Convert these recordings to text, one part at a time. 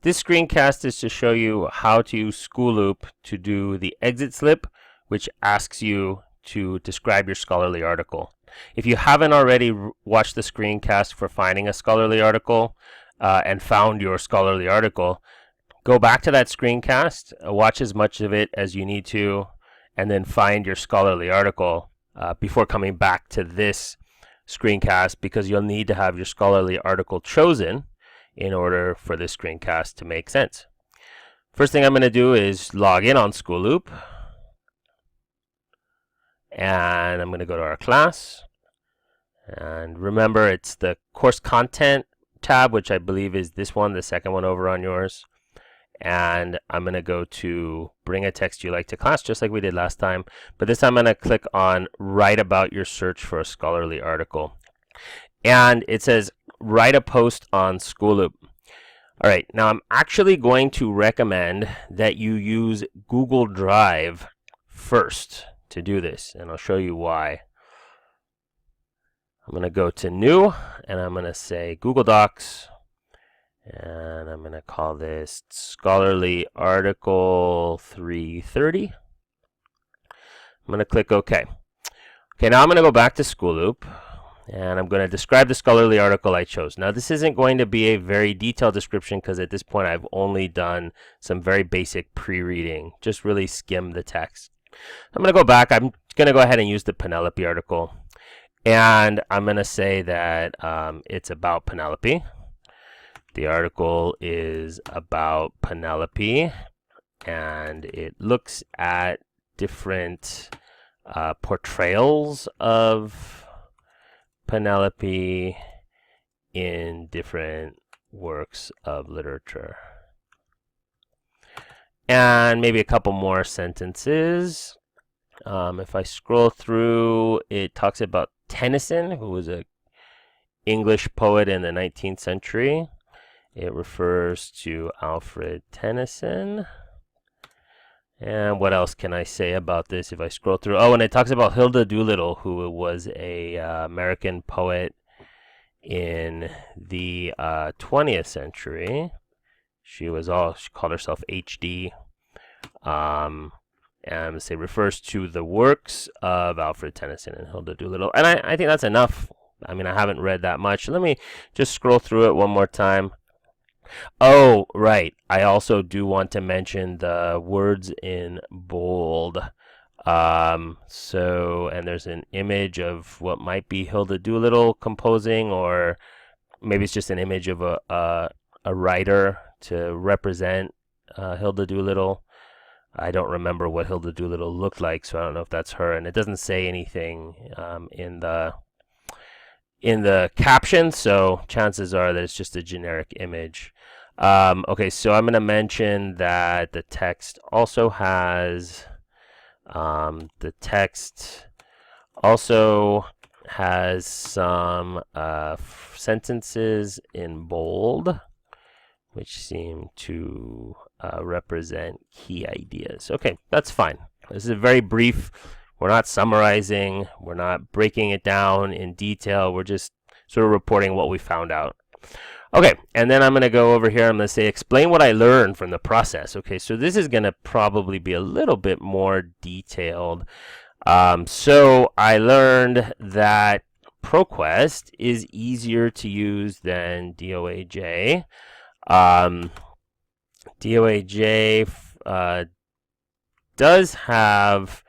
This screencast is to show you how to use School Loop to do the exit slip, which asks you to describe your scholarly article. If you haven't already watched the screencast for finding a scholarly article and found your scholarly article, go back to that screencast, watch as much of it as you need to, and then find your scholarly article before coming back to this screencast, because you'll need to have your scholarly article chosen in order for this screencast to make sense. First thing I'm going to do is log in on School Loop, and I'm going to go to our class, and remember it's the course content tab, which I believe is this one, the second one over on yours. And I'm going to go to bring a text you like to class, just like we did last time, but this time I'm going to click on write about your search for a scholarly article, and it says write a post on School Loop. All right, now I'm actually going to recommend that you use Google Drive first to do this, and I'll show you why. I'm going to go to new, and I'm going to say Google Docs, and I'm going to call this Scholarly Article 330. I'm going to click OK. Okay, now I'm going to go back to School Loop, and I'm going to describe the scholarly article I chose. Now, this isn't going to be a very detailed description because at this point I've only done some very basic pre-reading, just really skim the text. I'm going to go back. I'm going to go ahead and use the Penelope article, and I'm going to say that it's about Penelope. The article is about Penelope, and it looks at different portrayals of Penelope in different works of literature. And maybe a couple more sentences. If I scroll through, it talks about Tennyson, who was an English poet in the 19th century. It refers to Alfred Tennyson. And what else can I say about this if I scroll through? Oh, and it talks about Hilda Doolittle, who was a American poet in the 20th century. She called herself HD. And it refers to the works of Alfred Tennyson and Hilda Doolittle. And I think that's enough. I mean, I haven't read that much. Let me just scroll through it one more time. Oh, right. I also do want to mention the words in bold. And there's an image of what might be Hilda Doolittle composing, or maybe it's just an image of a writer to represent Hilda Doolittle. I don't remember what Hilda Doolittle looked like, so I don't know if that's her. And it doesn't say anything in the caption, so chances are that it's just a generic image. Okay, so I'm going to mention that the text also has some sentences in bold, which seem to represent key ideas. Okay, that's fine. This is very brief. We're not summarizing. We're not breaking it down in detail. We're just sort of reporting what we found out. Okay, and then I'm going to go over here. I'm going to say, explain what I learned from the process. Okay, so this is going to probably be a little bit more detailed. So I learned that ProQuest is easier to use than DOAJ. DOAJ does have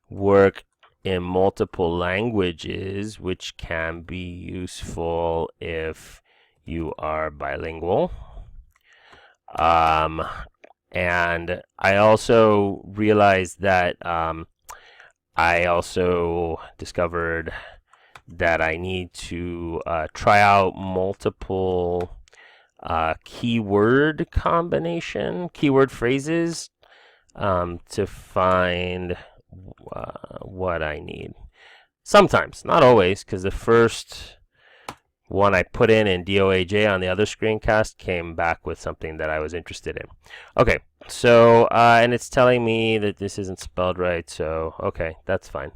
work in multiple languages, which can be useful if you are bilingual. And I also realized that I also discovered that I need to try out multiple keyword phrases to find what I need. Sometimes, not always, because the first one I put in DOAJ on the other screencast came back with something that I was interested in. Okay, so, and it's telling me that this isn't spelled right, so, okay, that's fine.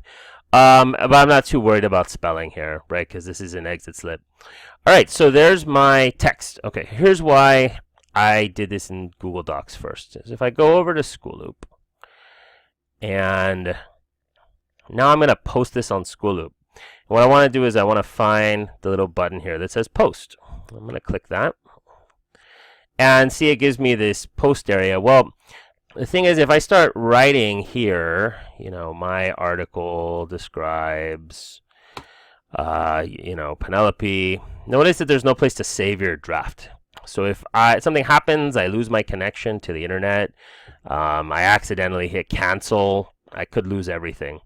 But I'm not too worried about spelling here, right, because this is an exit slip. All right, so there's my text. Okay, here's why I did this in Google Docs first. Is if I go over to School Loop, and now I'm going to post this on School Loop. What I want to do is I want to find the little button here that says Post. I'm going to click that. And see, it gives me this post area. Well, the thing is, if I start writing here, my article describes, Penelope, notice that there's no place to save your draft. So if something happens, I lose my connection to the internet, I accidentally hit cancel, I could lose everything.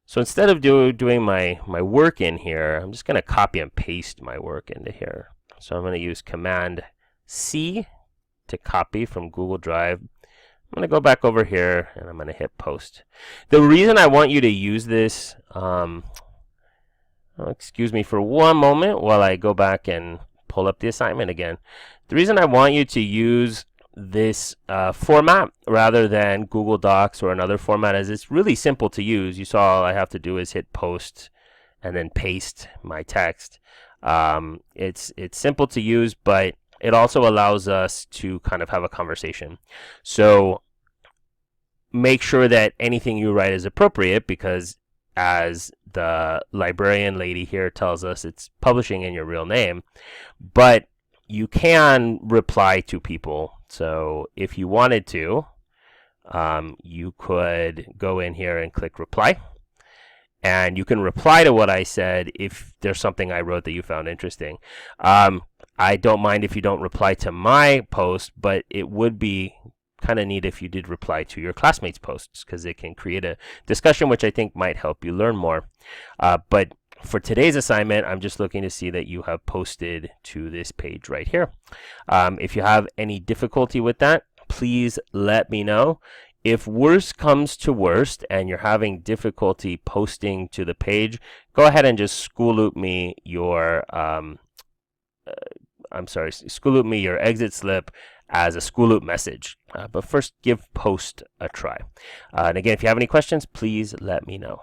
So instead of doing my work in here, I'm just going to copy and paste my work into here. So I'm going to use Command C to copy from Google Drive. I'm going to go back over here and I'm going to hit post. The reason I want you to use this, excuse me for one moment while I go back and pull up the assignment again. The reason I want you to use this format rather than Google Docs or another format is it's really simple to use. You saw all I have to do is hit post and then paste my text. It's simple to use, but it also allows us to kind of have a conversation. So make sure that anything you write is appropriate, because as the librarian lady here tells us, it's publishing in your real name, but you can reply to people. So if you wanted to, you could go in here and click reply, and you can reply to what I said if there's something I wrote that you found interesting. I don't mind if you don't reply to my post, but it would be kind of neat if you did reply to your classmates' posts, because it can create a discussion which I think might help you learn more. But for today's assignment, I'm just looking to see that you have posted to this page right here. If you have any difficulty with that, please let me know. If worst comes to worst and you're having difficulty posting to the page, go ahead and just school loop me your school loop me your exit slip as a school loop message. But first, give post a try. And again, if you have any questions, please let me know.